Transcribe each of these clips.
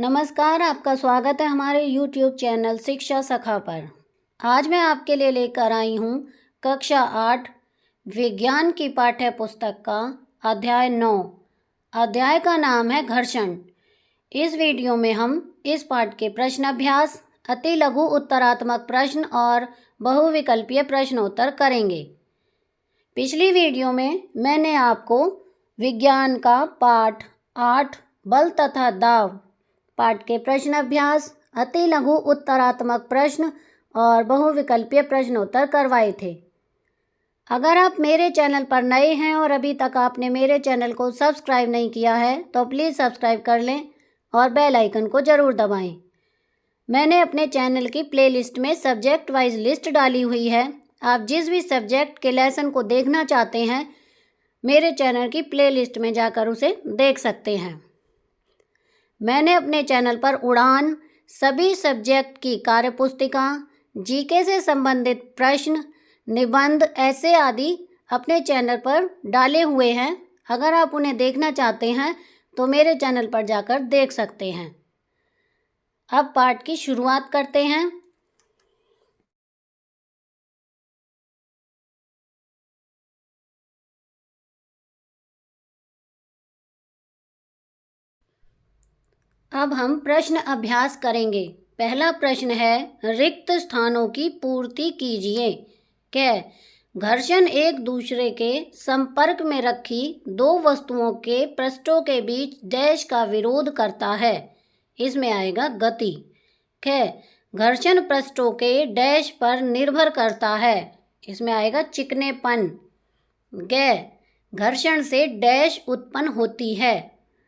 नमस्कार, आपका स्वागत है हमारे YouTube चैनल शिक्षा सखा पर। आज मैं आपके लिए लेकर आई हूँ कक्षा 8 विज्ञान की पाठ्य पुस्तक का अध्याय 9। अध्याय का नाम है घर्षण। इस वीडियो में हम इस पाठ के प्रश्न अभ्यास, अति लघु उत्तरात्मक प्रश्न और बहुविकल्पीय प्रश्नोत्तर करेंगे। पिछली वीडियो में मैंने आपको विज्ञान का पाठ 8 बल तथा दाब पाठ के प्रश्न अभ्यास, अति लघु उत्तरात्मक प्रश्न और बहुविकल्पीय प्रश्नोत्तर करवाए थे। अगर आप मेरे चैनल पर नए हैं और अभी तक आपने मेरे चैनल को सब्सक्राइब नहीं किया है तो प्लीज़ सब्सक्राइब कर लें और बेल आइकन को ज़रूर दबाएं। मैंने अपने चैनल की प्लेलिस्ट में सब्जेक्ट वाइज लिस्ट डाली हुई है। आप जिस भी सब्जेक्ट के लेसन को देखना चाहते हैं मेरे चैनल की प्लेलिस्ट में जाकर उसे देख सकते हैं। मैंने अपने चैनल पर उड़ान, सभी सब्जेक्ट की कार्यपुस्तिका, जीके से संबंधित प्रश्न, निबंध, ऐसे आदि अपने चैनल पर डाले हुए हैं। अगर आप उन्हें देखना चाहते हैं तो मेरे चैनल पर जाकर देख सकते हैं। अब पाठ की शुरुआत करते हैं। अब हम प्रश्न अभ्यास करेंगे। पहला प्रश्न है, रिक्त स्थानों की पूर्ति कीजिए। क्या घर्षण एक दूसरे के संपर्क में रखी दो वस्तुओं के पृष्ठों के बीच डैश का विरोध करता है। इसमें आएगा गति। क्या घर्षण पृष्ठों के डैश पर निर्भर करता है। इसमें आएगा चिकनेपन। गै घर्षण से डैश उत्पन्न होती है।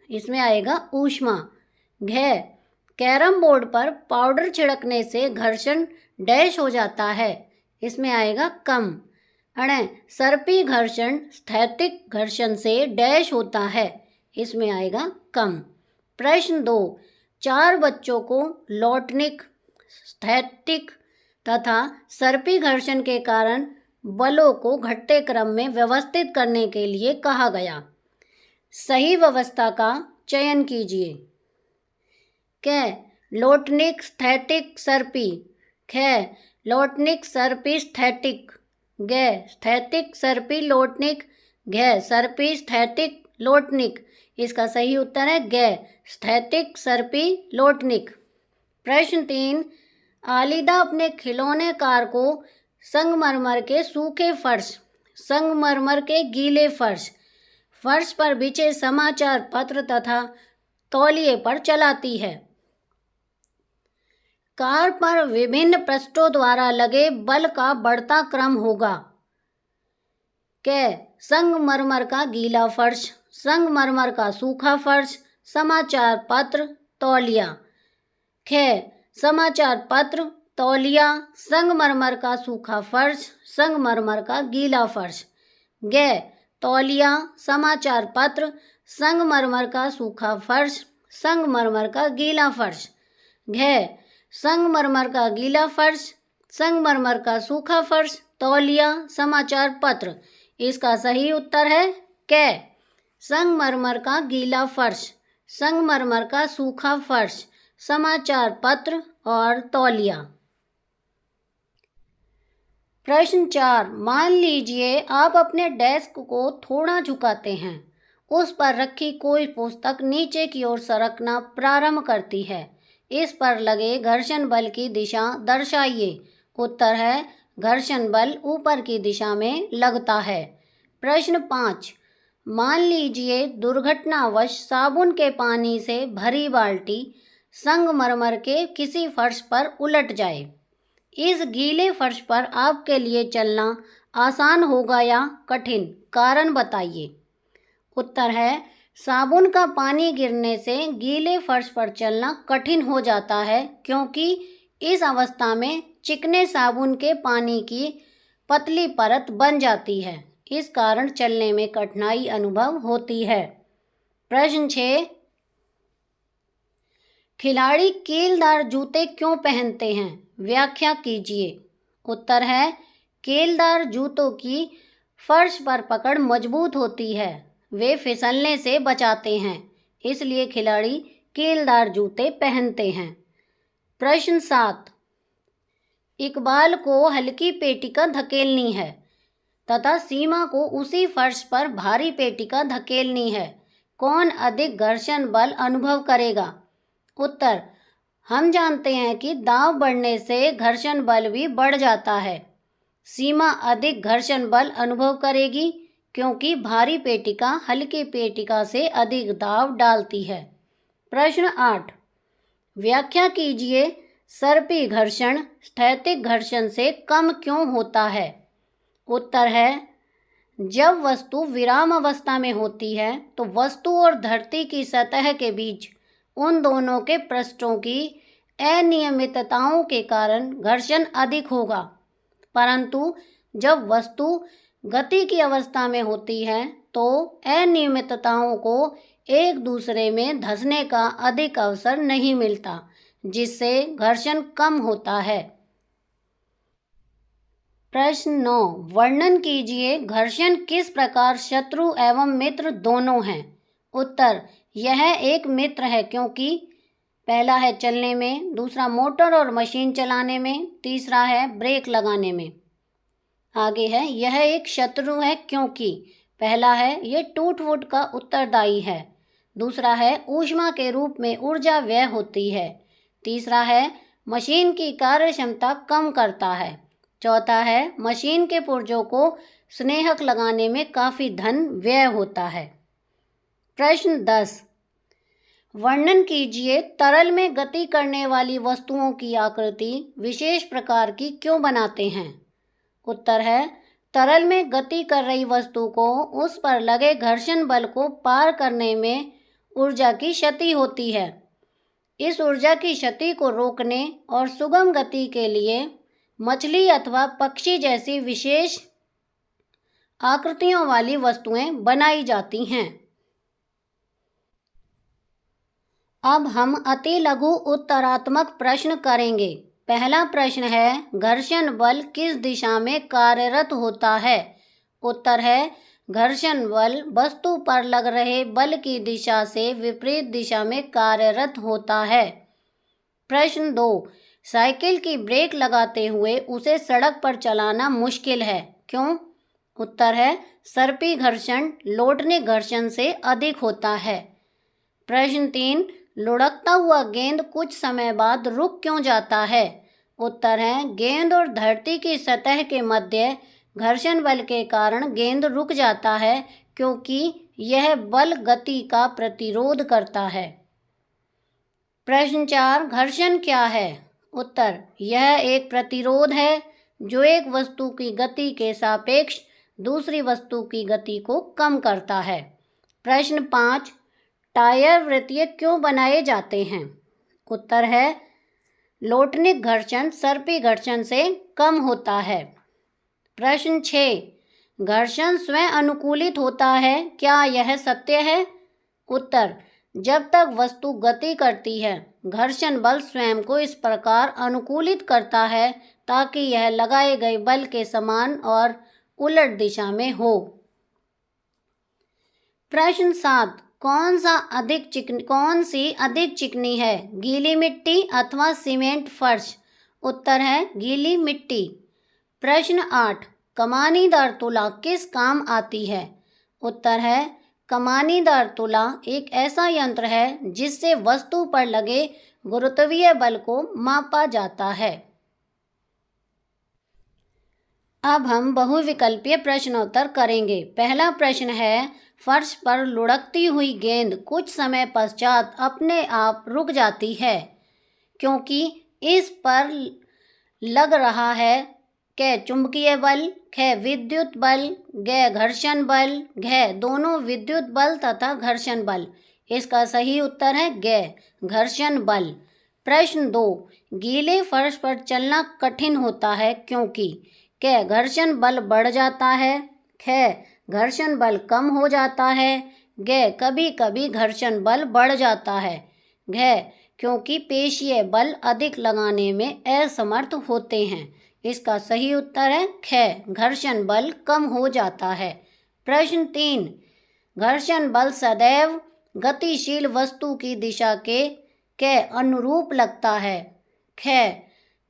इसमें आएगा ऊष्मा। घै कैरम बोर्ड पर पाउडर छिड़कने से घर्षण डैश हो जाता है। इसमें आएगा कम। अणय सर्पी घर्षण स्थैतिक घर्षण से डैश होता है। इसमें आएगा कम। प्रश्न 2, 4 बच्चों को लौटनिक, स्थैतिक तथा सर्पी घर्षण के कारण बलों को घटते क्रम में व्यवस्थित करने के लिए कहा गया। सही व्यवस्था का चयन कीजिए। कै लौटनिक, स्थैतिक, सर्पी। ख लौटनिक, सर्पी, स्थैतिक। गै स्थैतिक, सर्पी, लौटनिक। घै सर्पी, स्थैतिक, लौटनिक। इसका सही उत्तर है गै स्थैतिक, सर्पी, लौटनिक। प्रश्न 3, आलिदा अपने खिलौने कार को संगमरमर के सूखे फर्श, संगमरमर के गीले फर्श, फर्श पर बिछे समाचार पत्र तथा तौलिए पर चलाती है। कार पर विभिन्न पृष्ठों द्वारा लगे बल का बढ़ता क्रम होगा। कै संगमरमर का गीला फर्श, संगमरमर का सूखा फर्श, समाचार पत्र, तौलिया। ख समाचार पत्र, तौलिया, संगमरमर का सूखा फर्श, संगमरमर का गीला फर्श। गै तौलिया, समाचार पत्र, संगमरमर का सूखा फर्श, संगमरमर का गीला फर्श। घै संगमरमर का गीला फर्श, संगमरमर का सूखा फर्श, तौलिया, समाचार पत्र। इसका सही उत्तर है कै संगमरमर का गीला फर्श, संगमरमर का सूखा फर्श, समाचार पत्र और तौलिया। प्रश्न 4, मान लीजिए आप अपने डेस्क को थोड़ा झुकाते हैं। उस पर रखी कोई पुस्तक नीचे की ओर सरकना प्रारंभ करती है। इस पर लगे घर्षण बल की दिशा दर्शाइए। उत्तर है घर्षण बल ऊपर की दिशा में लगता है। प्रश्न 5, मान लीजिए दुर्घटनावश साबुन के पानी से भरी बाल्टी संगमरमर के किसी फर्श पर उलट जाए। इस गीले फर्श पर आपके लिए चलना आसान होगा या कठिन? कारण बताइए। उत्तर है साबुन का पानी गिरने से गीले फर्श पर चलना कठिन हो जाता है क्योंकि इस अवस्था में चिकने साबुन के पानी की पतली परत बन जाती है। इस कारण चलने में कठिनाई अनुभव होती है। प्रश्न 6, खिलाड़ी कीलदार जूते क्यों पहनते हैं? व्याख्या कीजिए। उत्तर है कीलदार जूतों की फर्श पर पकड़ मजबूत होती है, वे फिसलने से बचाते हैं, इसलिए खिलाड़ी कीलदार जूते पहनते हैं। प्रश्न 7, इकबाल को हल्की पेटिका धकेलनी है तथा सीमा को उसी फर्श पर भारी पेटिका धकेलनी है। कौन अधिक घर्षण बल अनुभव करेगा? उत्तर, हम जानते हैं कि दाब बढ़ने से घर्षण बल भी बढ़ जाता है। सीमा अधिक घर्षण बल अनुभव करेगी क्योंकि भारी पेटिका हल्की पेटिका से अधिक दाब डालती है। प्रश्न 8, व्याख्या कीजिए, सर्पी घर्षण स्थैतिक घर्षण से कम क्यों होता है? उत्तर है, जब वस्तु विराम अवस्था में होती है तो वस्तु और धरती की सतह के बीच उन दोनों के पृष्ठों की अनियमितताओं के कारण घर्षण अधिक होगा, परंतु जब वस्तु गति की अवस्था में होती है तो अनियमितताओं को एक दूसरे में धंसने का अधिक अवसर नहीं मिलता, जिससे घर्षण कम होता है। प्रश्न 9, वर्णन कीजिए, घर्षण किस प्रकार शत्रु एवं मित्र दोनों हैं? उत्तर, यह एक मित्र है क्योंकि पहला है चलने में, दूसरा मोटर और मशीन चलाने में, तीसरा है ब्रेक लगाने में। आगे है, यह एक शत्रु है क्योंकि पहला है ये टूट फूट का उत्तरदायी है, दूसरा है ऊष्मा के रूप में ऊर्जा व्यय होती है, तीसरा है मशीन की कार्य क्षमता कम करता है, चौथा है मशीन के पुर्जों को स्नेहक लगाने में काफ़ी धन व्यय होता है। प्रश्न 10, वर्णन कीजिए, तरल में गति करने वाली वस्तुओं की आकृति विशेष प्रकार की क्यों बनाते हैं? उत्तर है, तरल में गति कर रही वस्तु को उस पर लगे घर्षण बल को पार करने में ऊर्जा की क्षति होती है। इस ऊर्जा की क्षति को रोकने और सुगम गति के लिए मछली अथवा पक्षी जैसी विशेष आकृतियों वाली वस्तुएं बनाई जाती हैं। अब हम अति लघु उत्तरात्मक प्रश्न करेंगे। पहला प्रश्न है, घर्षण बल किस दिशा में कार्यरत होता है? उत्तर है, घर्षण बल वस्तु पर लग रहे बल की दिशा से विपरीत दिशा में कार्यरत होता है। प्रश्न 2, साइकिल की ब्रेक लगाते हुए उसे सड़क पर चलाना मुश्किल है, क्यों? उत्तर है, सर्पी घर्षण लौटने घर्षण से अधिक होता है। प्रश्न 3, लुढ़कता हुआ गेंद कुछ समय बाद रुक क्यों जाता है? उत्तर है, गेंद और धरती की सतह के मध्य घर्षण बल के कारण गेंद रुक जाता है क्योंकि यह बल गति का प्रतिरोध करता है। प्रश्न 4, घर्षण क्या है? उत्तर, यह एक प्रतिरोध है जो एक वस्तु की गति के सापेक्ष दूसरी वस्तु की गति को कम करता है। प्रश्न 5, टायर वृत्तीय क्यों बनाए जाते हैं? उत्तर है, लौटनिक घर्षण सर्पी घर्षण से कम होता है। प्रश्न 6, घर्षण स्वयं अनुकूलित होता है, क्या यह सत्य है? उत्तर, जब तक वस्तु गति करती है घर्षण बल स्वयं को इस प्रकार अनुकूलित करता है ताकि यह लगाए गए बल के समान और उलट दिशा में हो। प्रश्न 7, कौन सी अधिक चिकनी है, गीली मिट्टी अथवा सीमेंट फर्श? उत्तर है, गीली मिट्टी। प्रश्न 8, कमानीदार तुला किस काम आती है? उत्तर है, कमानीदार तुला एक ऐसा यंत्र है जिससे वस्तु पर लगे गुरुत्वीय बल को मापा जाता है। अब हम बहुविकल्पीय प्रश्नोत्तर करेंगे। पहला प्रश्न है, फर्श पर लुढ़कती हुई गेंद कुछ समय पश्चात अपने आप रुक जाती है क्योंकि इस पर लग रहा है क चुंबकीय बल, ख विद्युत बल, ग घर्षण बल, घ दोनों विद्युत बल तथा घर्षण बल। इसका सही उत्तर है ग घर्षण बल। प्रश्न 2, गीले फर्श पर चलना कठिन होता है क्योंकि क घर्षण बल बढ़ जाता है, ख घर्षण बल कम हो जाता है, ग कभी कभी घर्षण बल बढ़ जाता है, घ क्योंकि पेशीय बल अधिक लगाने में असमर्थ होते हैं। इसका सही उत्तर है ख घर्षण बल कम हो जाता है। प्रश्न 3, घर्षण बल सदैव गतिशील वस्तु की दिशा के अनुरूप लगता है। ख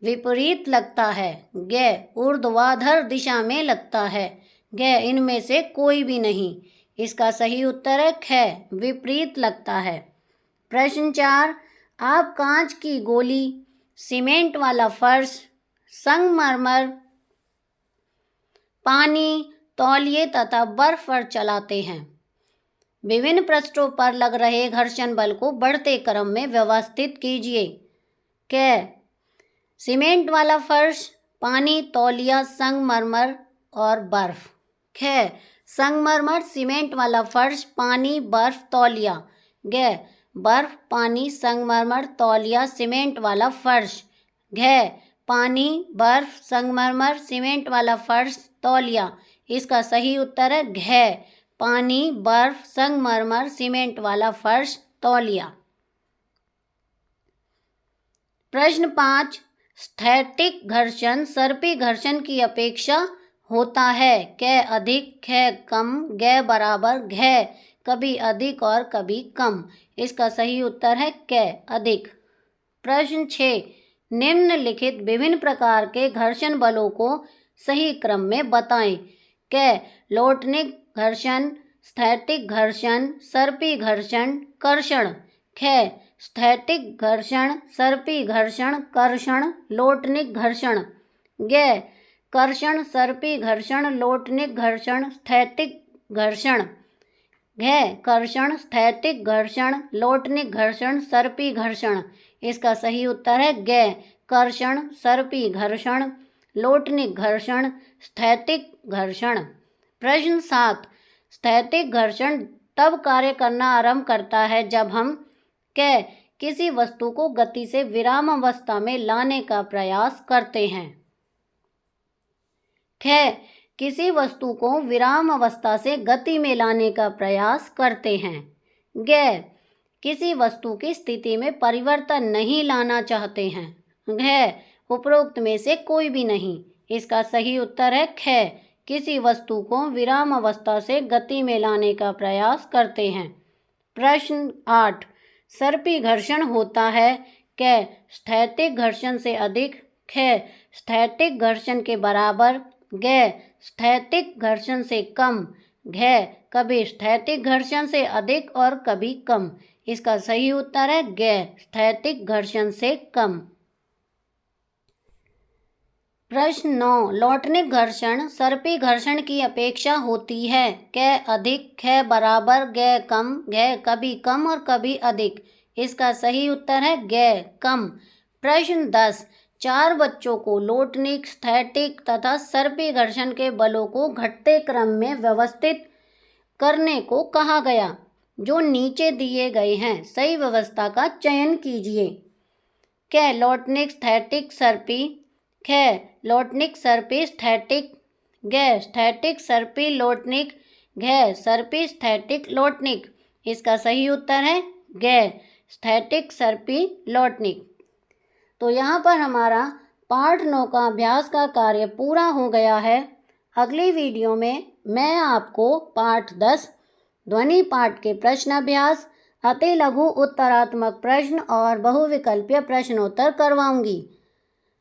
विपरीत लगता है। ग ऊर्ध्वाधर दिशा में लगता है। ग इनमें से कोई भी नहीं। इसका सही उत्तर है ख विपरीत लगता है। प्रश्न 4, आप कांच की गोली, सीमेंट वाला फर्श, संगमरमर, पानी, तौलिए तथा बर्फ पर चलाते हैं। विभिन्न पृष्ठों पर लग रहे घर्षण बल को बढ़ते क्रम में व्यवस्थित कीजिए। क सीमेंट वाला फर्श, पानी, तौलिया, संगमरमर और बर्फ। ख संगमरमर, सीमेंट वाला फर्श, पानी, बर्फ, तौलिया। ग बर्फ, पानी, संगमरमर, तौलिया, सीमेंट वाला फर्श। घ पानी, बर्फ, संगमरमर, सीमेंट वाला फर्श, तौलिया। इसका सही उत्तर है घ पानी, बर्फ, संगमरमर, सीमेंट वाला फर्श, तौलिया। प्रश्न 5, स्थैतिक घर्षण सर्पी घर्षण की अपेक्षा होता है। क अधिक, ख कम, ग बराबर, घ कभी अधिक और कभी कम। इसका सही उत्तर है क अधिक। प्रश्न 6, निम्नलिखित विभिन्न प्रकार के घर्षण बलों को सही क्रम में बताएं। क लोटनिक घर्षण, स्थैतिक घर्षण, सर्पी घर्षण, कर्षण। ख स्थैतिक घर्षण, सर्पी घर्षण, कर्षण, लोटनिक घर्षण। ग कर्षण, सर्पी घर्षण, लोटनिक घर्षण, स्थैतिक घर्षण। घ कर्षण, स्थैतिक घर्षण, लोटनिक घर्षण, सर्पी घर्षण। इसका सही उत्तर है ग कर्षण, सर्पी घर्षण, लोटनिक घर्षण, स्थैतिक घर्षण। प्रश्न 7, स्थैतिक घर्षण तब कार्य करना आरंभ करता है जब हम क किसी वस्तु को गति से विराम अवस्था में लाने का प्रयास करते हैं। ख किसी वस्तु को विराम अवस्था से गति में लाने का प्रयास करते हैं। ग किसी वस्तु की स्थिति में परिवर्तन नहीं लाना चाहते हैं। घ उपरोक्त में से कोई भी नहीं। इसका सही उत्तर है ख किसी वस्तु को विराम अवस्था से गति में लाने का प्रयास करते हैं। प्रश्न 8, सर्पी घर्षण होता है। क स्थैतिक घर्षण से अधिक, ख स्थैतिक घर्षण के बराबर, ग स्थैतिक घर्षण से कम, घ कभी स्थैतिक घर्षण से अधिक और कभी कम। इसका सही उत्तर है ग स्थैतिक घर्षण से कम। प्रश्न 9, लोटनिक घर्षण सर्पी घर्षण की अपेक्षा होती है। क अधिक, ख बराबर, ग कम, घ कभी कम और कभी अधिक। इसका सही उत्तर है ग कम। प्रश्न 10, 4 बच्चों को लोटनिक, स्थैतिक तथा सर्पी घर्षण के बलों को घटते क्रम में व्यवस्थित करने को कहा गया। जो नीचे दिए गए हैं सही व्यवस्था का चयन कीजिए। क लोटनिक, स्थैतिक, सर्पी। ख लोटनिक, सर्पी, स्थैतिक। ग स्थैतिक, सर्पी, लोटनिक। घ सर्पी, स्थैतिक, लोटनिक। इसका सही उत्तर है ग स्थैतिक, सर्पी, लोटनिक। तो यहाँ पर हमारा पाठ 9 का अभ्यास का कार्य पूरा हो गया है। अगली वीडियो में मैं आपको पाठ 10 ध्वनि पाठ के प्रश्न अभ्यास, अति लघु उत्तरात्मक प्रश्न और बहुविकल्पीय प्रश्नोत्तर करवाऊंगी।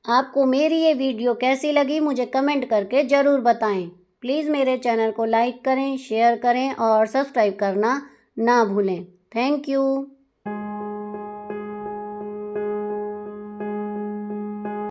आपको मेरी ये वीडियो कैसी लगी मुझे कमेंट करके ज़रूर बताएं। प्लीज़ मेरे चैनल को लाइक करें, शेयर करें और सब्सक्राइब करना ना भूलें। Thank you.